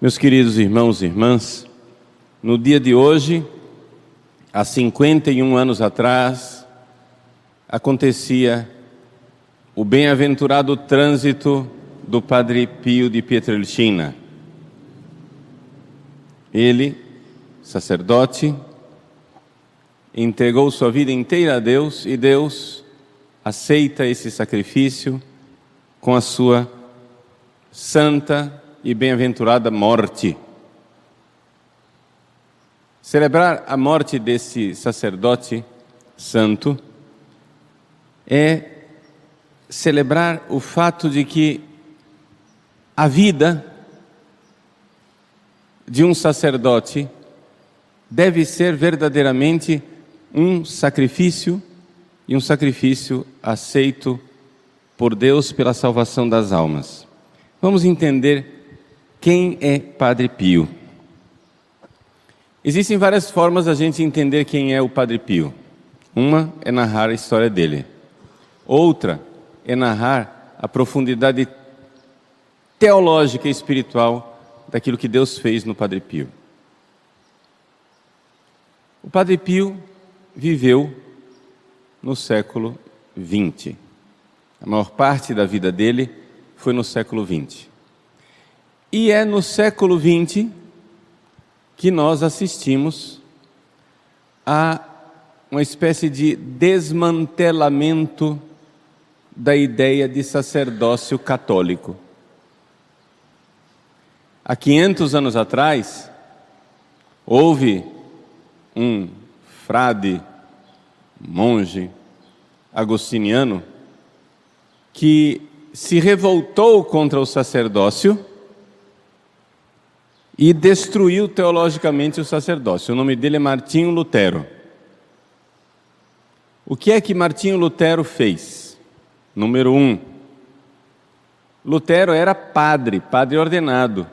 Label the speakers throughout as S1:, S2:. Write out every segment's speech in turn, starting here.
S1: Meus queridos irmãos e irmãs, no dia de hoje, há 51 anos atrás, acontecia o bem-aventurado trânsito do Padre Pio de Pietrelcina. Ele, sacerdote, entregou sua vida inteira a Deus e Deus aceita esse sacrifício com a sua santa e bem-aventurada morte. Celebrar a morte desse sacerdote santo é celebrar o fato de que a vida de um sacerdote deve ser verdadeiramente um sacrifício, e um sacrifício aceito por Deus pela salvação das almas. Vamos entender quem é Padre Pio. Existem várias formas da gente entender quem é o Padre Pio. Uma é narrar a história dele. Outra é narrar a profundidade teológica e espiritual daquilo que Deus fez no Padre Pio. O Padre Pio viveu no século XX. A maior parte da vida dele foi no século XX. E é no século XX que nós assistimos a uma espécie de desmantelamento da ideia de sacerdócio católico. Há 500 anos atrás, houve um frade, monge agostiniano, que se revoltou contra o sacerdócio e destruiu teologicamente o sacerdócio. O nome dele é Martinho Lutero. O que é que Martinho Lutero fez? Número 1, Lutero era padre ordenado.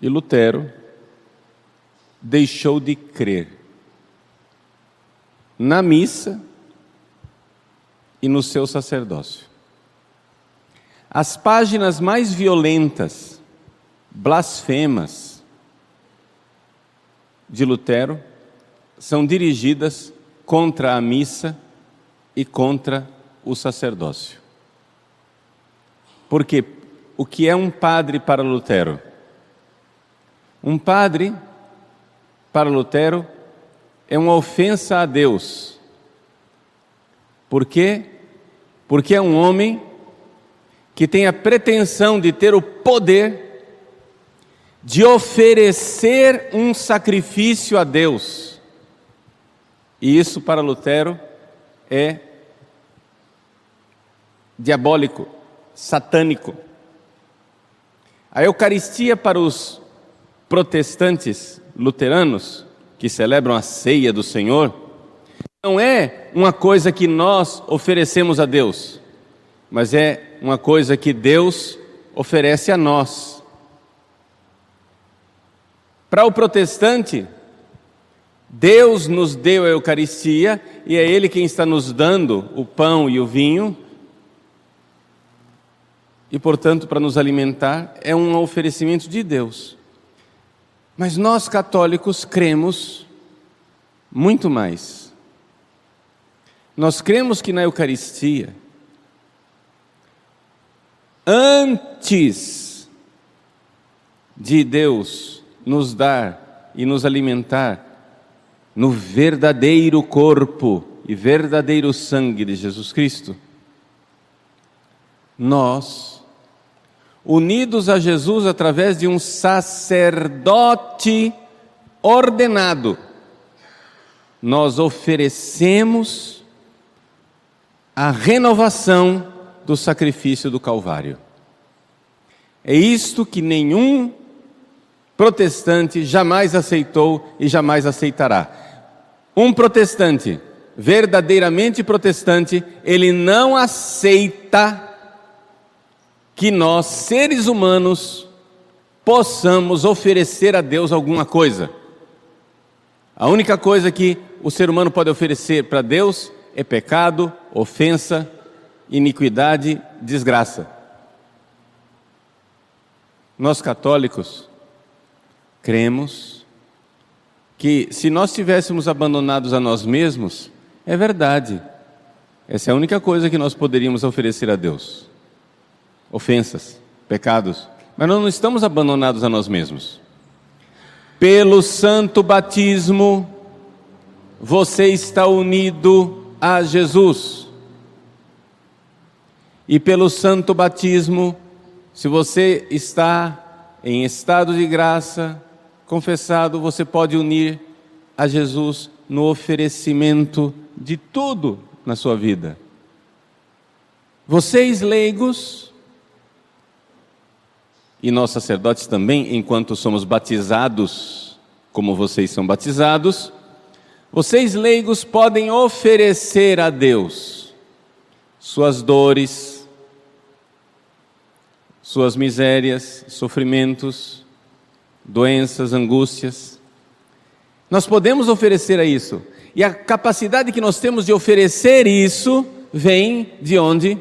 S1: E Lutero deixou de crer na missa e no seu sacerdócio. As páginas mais violentas, blasfemas de Lutero são dirigidas contra a missa e contra o sacerdócio. Porque o que é um padre para Lutero? Um padre, para Lutero, é uma ofensa a Deus. Por quê? Porque é um homem que tem a pretensão de ter o poder de oferecer um sacrifício a Deus. E isso, para Lutero, é diabólico, satânico. A Eucaristia para os protestantes luteranos, que celebram a ceia do Senhor, não é uma coisa que nós oferecemos a Deus, mas é uma coisa que Deus oferece a nós. Para o protestante, Deus nos deu a Eucaristia e é Ele quem está nos dando o pão e o vinho, e portanto, para nos alimentar, é um oferecimento de Deus. Mas nós católicos cremos muito mais. Nós cremos que na Eucaristia, antes de Deus nos dar e nos alimentar no verdadeiro corpo e verdadeiro sangue de Jesus Cristo, nós, unidos a Jesus através de um sacerdote ordenado, nós oferecemos a renovação do sacrifício do Calvário. É isto que nenhum protestante jamais aceitou e jamais aceitará. Um protestante, verdadeiramente protestante, ele não aceita que nós, seres humanos, possamos oferecer a Deus alguma coisa. A única coisa que o ser humano pode oferecer para Deus é pecado, ofensa, iniquidade, desgraça. Nós católicos cremos que se nós tivéssemos abandonados a nós mesmos, é verdade, essa é a única coisa que nós poderíamos oferecer a Deus. Ofensas, pecados, mas nós não estamos abandonados a nós mesmos. Pelo santo batismo, você está unido a Jesus. E pelo santo batismo, se você está em estado de graça, confessado, você pode unir a Jesus no oferecimento de tudo na sua vida. Vocês leigos, e nós sacerdotes também, enquanto somos batizados, como vocês são batizados, vocês leigos podem oferecer a Deus suas dores, suas misérias, sofrimentos, doenças, angústias. Nós podemos oferecer a isso. E a capacidade que nós temos de oferecer isso vem de onde?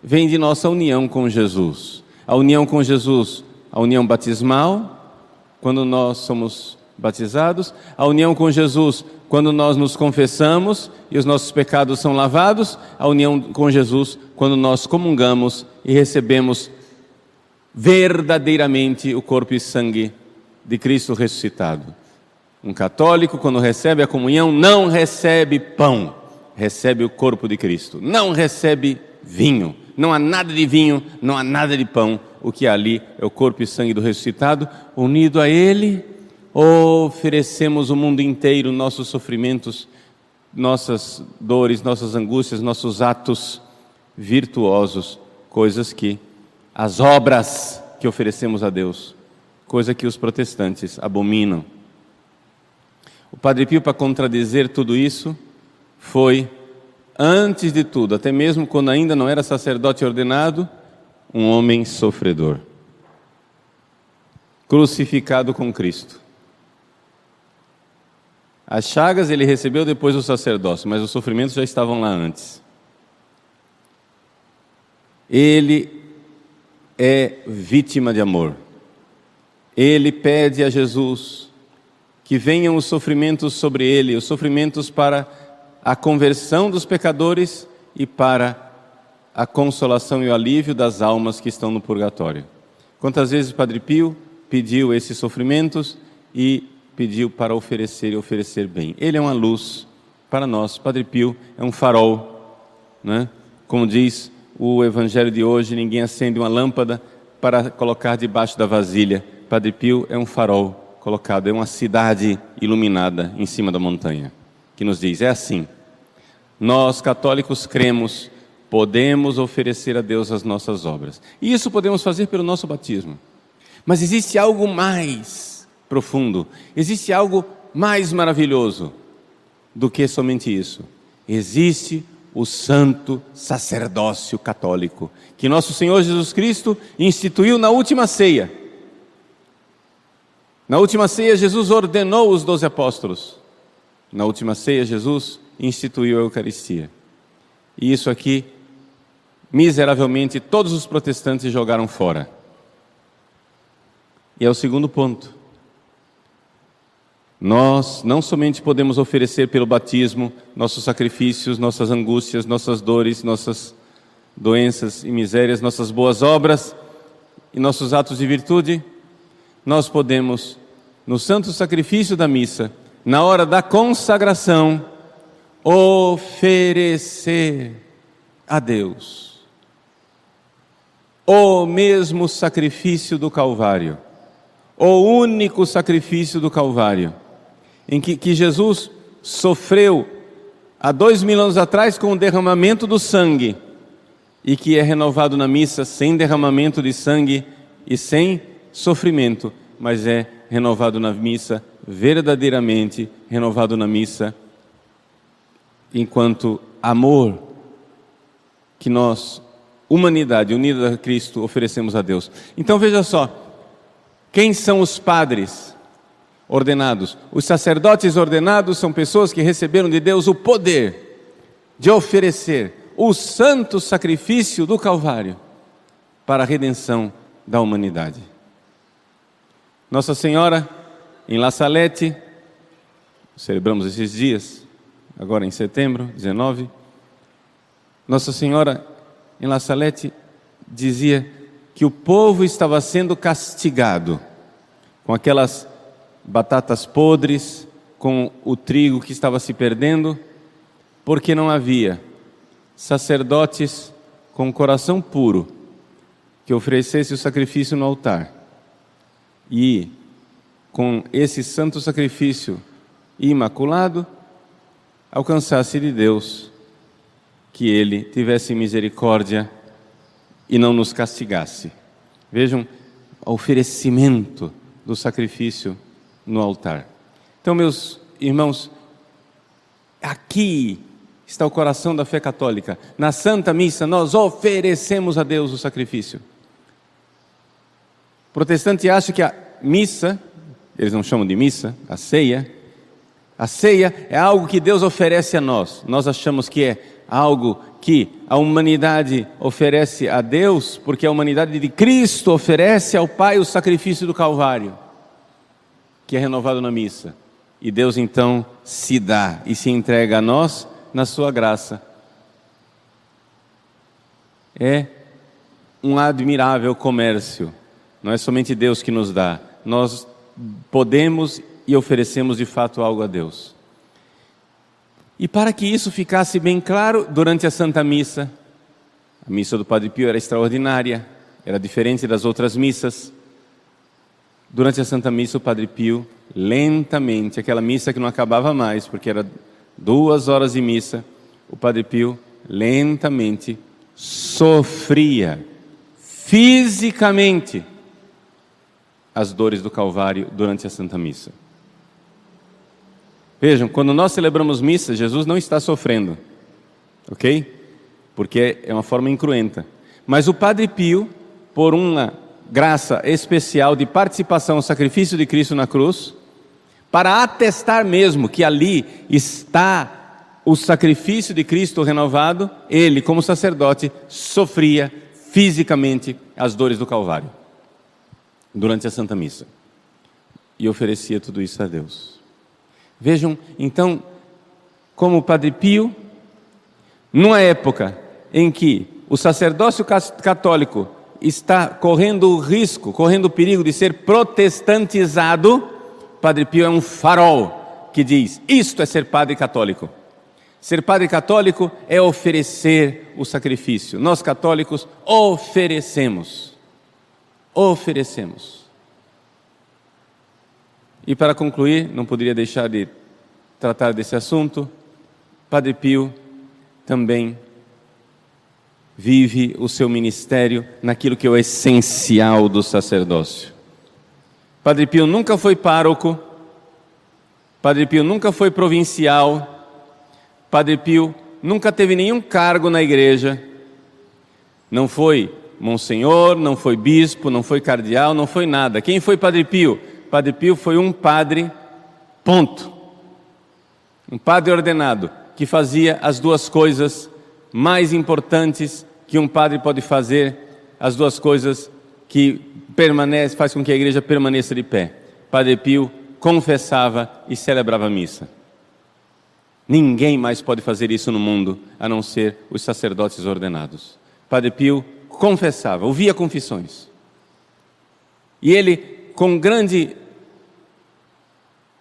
S1: Vem de nossa união com Jesus. A união com Jesus, a união batismal, quando nós somos batizados, a união com Jesus, quando nós nos confessamos e os nossos pecados são lavados, a união com Jesus, quando nós comungamos e recebemos verdadeiramente o corpo e sangue de Cristo ressuscitado. Um católico, quando recebe a comunhão, não recebe pão, recebe o corpo de Cristo, não recebe vinho. Não há nada de vinho, não há nada de pão. O que há ali é o corpo e sangue do ressuscitado. Unido a Ele, oferecemos o mundo inteiro, nossos sofrimentos, nossas dores, nossas angústias, nossos atos virtuosos, coisas que, as obras que oferecemos a Deus, coisa que os protestantes abominam. O Padre Pio, para contradizer tudo isso, foi, antes de tudo, até mesmo quando ainda não era sacerdote ordenado, um homem sofredor, crucificado com Cristo. As chagas ele recebeu depois do sacerdócio, mas os sofrimentos já estavam lá antes. Ele é vítima de amor. Ele pede a Jesus que venham os sofrimentos sobre ele, os sofrimentos para a conversão dos pecadores e para a consolação e o alívio das almas que estão no purgatório. Quantas vezes o Padre Pio pediu esses sofrimentos e pediu para oferecer e oferecer bem. Ele é uma luz para nós. Padre Pio é um farol, né? Como diz o Evangelho de hoje, ninguém acende uma lâmpada para colocar debaixo da vasilha. Padre Pio é um farol colocado, é uma cidade iluminada em cima da montanha, que nos diz, é assim, nós católicos cremos, podemos oferecer a Deus as nossas obras. E isso podemos fazer pelo nosso batismo. Mas existe algo mais profundo, existe algo mais maravilhoso do que somente isso. Existe o santo sacerdócio católico, que nosso Senhor Jesus Cristo instituiu na última ceia. Na última ceia, Jesus ordenou os 12 apóstolos. Na última ceia, Jesus instituiu a Eucaristia. E isso aqui, miseravelmente, todos os protestantes jogaram fora. E é o segundo ponto. Nós não somente podemos oferecer pelo batismo nossos sacrifícios, nossas angústias, nossas dores, nossas doenças e misérias, nossas boas obras e nossos atos de virtude, nós podemos, no santo sacrifício da missa, na hora da consagração, oferecer a Deus o mesmo sacrifício do Calvário, o único sacrifício do Calvário, em que Jesus sofreu há 2000 anos atrás com o derramamento do sangue, e que é renovado na missa sem derramamento de sangue e sem sofrimento, mas é renovado na missa verdadeiramente, renovado na missa enquanto amor que nós, humanidade unida a Cristo, oferecemos a Deus. Então veja só, quem são os padres ordenados? Os sacerdotes ordenados são pessoas que receberam de Deus o poder de oferecer o santo sacrifício do Calvário para a redenção da humanidade. Nossa Senhora, em La Salette, celebramos esses dias, agora em setembro, 19. Nossa Senhora, em La Salette, dizia que o povo estava sendo castigado com aquelas batatas podres, com o trigo que estava se perdendo, porque não havia sacerdotes com coração puro que oferecesse o sacrifício no altar. E com esse santo sacrifício imaculado, alcançasse de Deus que Ele tivesse misericórdia e não nos castigasse. Vejam o oferecimento do sacrifício no altar. Então, meus irmãos, aqui está o coração da fé católica. Na Santa Missa nós oferecemos a Deus o sacrifício. O protestante acha que a missa, eles não chamam de missa, a ceia é algo que Deus oferece a nós. Nós achamos que é algo que a humanidade oferece a Deus, porque a humanidade de Cristo oferece ao Pai o sacrifício do Calvário, que é renovado na missa. E Deus então se dá e se entrega a nós na sua graça. É um admirável comércio. Não é somente Deus que nos dá, nós podemos e oferecemos de fato algo a Deus. E para que isso ficasse bem claro, durante a Santa Missa, a missa do Padre Pio era extraordinária, era diferente das outras missas. Durante a Santa Missa, o Padre Pio, lentamente, aquela missa que não acabava mais, porque era 2 horas de missa, o Padre Pio lentamente sofria fisicamente as dores do Calvário durante a Santa Missa. Vejam, quando nós celebramos missa, Jesus não está sofrendo, ok? Porque é uma forma incruenta. Mas o Padre Pio, por uma graça especial de participação no sacrifício de Cristo na cruz, para atestar mesmo que ali está o sacrifício de Cristo renovado, ele, como sacerdote, sofria fisicamente as dores do Calvário durante a Santa Missa e oferecia tudo isso a Deus. Vejam, então, como o Padre Pio, numa época em que o sacerdócio católico está correndo o risco, correndo o perigo de ser protestantizado, Padre Pio é um farol que diz: isto é ser padre católico. Ser padre católico é oferecer o sacrifício. Nós católicos oferecemos. E para concluir, não poderia deixar de tratar desse assunto. Padre Pio também vive o seu ministério naquilo que é o essencial do sacerdócio. Padre Pio nunca foi pároco, Padre Pio nunca foi provincial, Padre Pio nunca teve nenhum cargo na igreja, não foi monsenhor, não foi bispo, não foi cardeal, não foi nada. Quem foi Padre Pio? Padre Pio foi um padre, ponto. Um padre ordenado, que fazia as 2 coisas mais importantes que um padre pode fazer, as 2 coisas que faz com que a igreja permaneça de pé. Padre Pio confessava e celebrava a missa. Ninguém mais pode fazer isso no mundo, a não ser os sacerdotes ordenados. Padre Pio confessava, ouvia confissões. E ele, com grande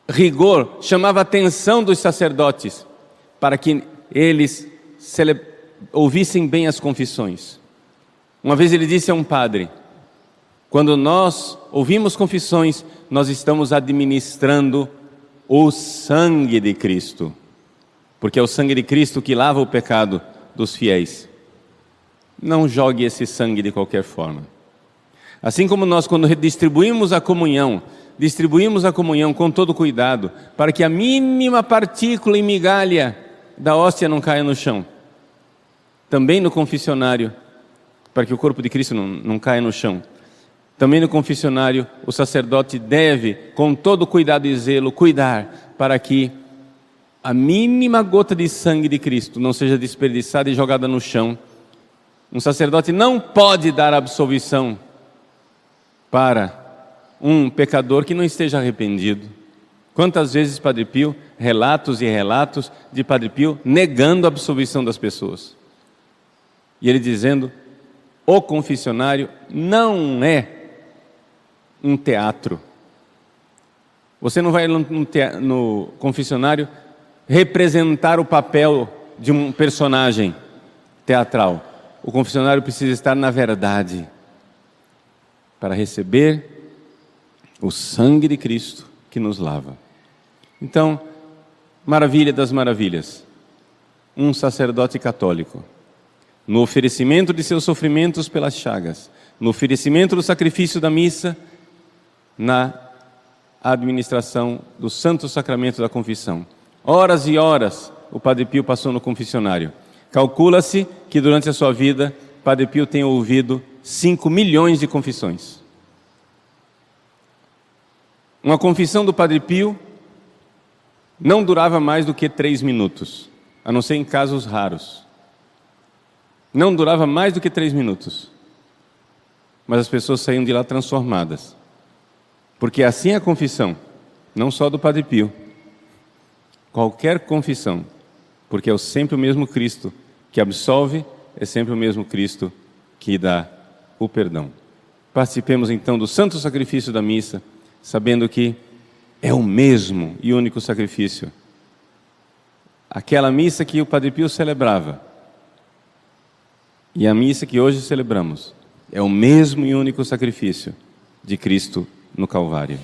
S1: rigor, chamava a atenção dos sacerdotes para que eles ouvissem bem as confissões. Uma vez ele disse a um padre: quando nós ouvimos confissões, nós estamos administrando o sangue de Cristo, porque é o sangue de Cristo que lava o pecado dos fiéis. Não jogue esse sangue de qualquer forma. Assim como nós, quando distribuímos a comunhão com todo cuidado, para que a mínima partícula e migalha da hóstia não caia no chão. Também no confessionário, para que o corpo de Cristo não caia no chão. Também no confessionário, o sacerdote deve, com todo cuidado e zelo, cuidar para que a mínima gota de sangue de Cristo não seja desperdiçada e jogada no chão. Um sacerdote não pode dar absolvição para um pecador que não esteja arrependido. Quantas vezes Padre Pio, relatos e relatos de Padre Pio negando a absolvição das pessoas. E ele dizendo, o confessionário não é um teatro. Você não vai no confessionário representar o papel de um personagem teatral. O confessionário precisa estar na verdade para receber o sangue de Cristo que nos lava. Então, maravilha das maravilhas, um sacerdote católico, no oferecimento de seus sofrimentos pelas chagas, no oferecimento do sacrifício da missa, na administração do Santo Sacramento da Confissão. Horas e horas o Padre Pio passou no confessionário. Calcula-se que durante a sua vida, Padre Pio tenha ouvido 5 milhões de confissões. Uma confissão do Padre Pio não durava mais do que 3 minutos, a não ser em casos raros. Não durava mais do que 3 minutos. Mas as pessoas saíam de lá transformadas. Porque assim é a confissão, não só do Padre Pio. Qualquer confissão, porque é sempre o mesmo Cristo que absolve, é sempre o mesmo Cristo que dá o perdão. Participemos então do santo sacrifício da missa, sabendo que é o mesmo e único sacrifício. Aquela missa que o Padre Pio celebrava e a missa que hoje celebramos é o mesmo e único sacrifício de Cristo no Calvário.